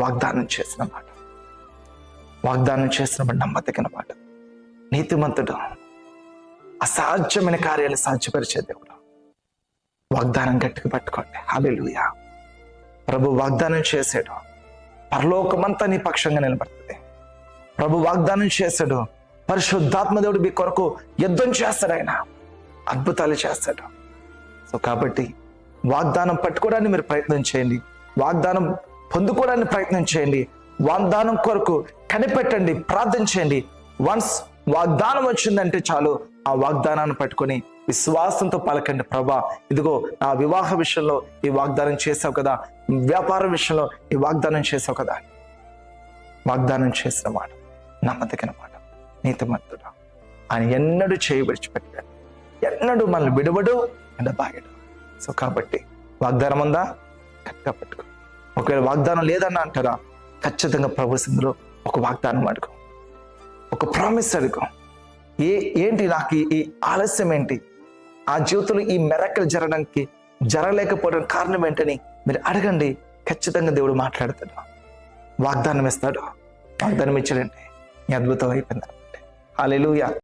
వాగ్దానం చేసిన మాట, వాగ్దానం చేసిన మాట నమ్మదగిన మాట. నీతిమంతుడు, అసాధ్యమైన కార్యాలు సాధ్యపరిచే దేవుడు. వాగ్దానం గట్టిగా పట్టుకోండి. హల్లెలూయా. ప్రభు వాగ్దానం చేశాడు, పరలోకమంతా నీ పక్షంగా నిలబడుతుంది. ప్రభు వాగ్దానం చేశాడు, పరిశుద్ధాత్మ దేవుడు మీ కొరకు యుద్ధం చేస్తాడు, ఆయన అద్భుతాలు చేస్తాడు. సో కాబట్టి వాగ్దానం పట్టుకోవడానికి మీరు ప్రయత్నం చేయండి, వాగ్దానం పొందుకోవడానికి ప్రయత్నం చేయండి, వాగ్దానం కొరకు కనిపెట్టండి, ప్రార్థన చేయండి. వన్స్ వాగ్దానం వచ్చిందంటే చాలు, ఆ వాగ్దానాన్ని పట్టుకొని విశ్వాసంతో పలకండి. ప్రభా, ఇదిగో నా వివాహ విషయంలో ఈ వాగ్దానం చేసావు కదా, వ్యాపార విషయంలో ఈ వాగ్దానం చేసావు కదా. వాగ్దానం చేసిన మాట నమ్మదగిన మాట. నీతిమంతుడు, ఆయన ఎన్నడూ చేయి విడిచిపెట్టాడు, ఎన్నడూ మనల్ని విడవడు, ఎడబాయడు. సో కాబట్టి వాగ్దానం ఉందా? గట్టిగా పట్టుకో. ఒకవేళ వాగ్దానం లేదన్న అంటారా, ఖచ్చితంగా ప్రభు సన్నిధిలో ఒక వాగ్దానం అడుగు, ఒక ప్రామిస్ అడుగు. ఏంటి నాకు ఈ ఆలస్యం ఏంటి, ఆ జీవితంలో ఈ మెరకలు జరగలేకపోవడానికి కారణం ఏంటని మీరు అడగండి. ఖచ్చితంగా దేవుడు మాట్లాడతాడు, వాగ్దానం ఇస్తాడు. వాగ్దానం ఇచ్చాడంటే నీ అద్భుతం అయిపోయింది. హల్లెలూయా.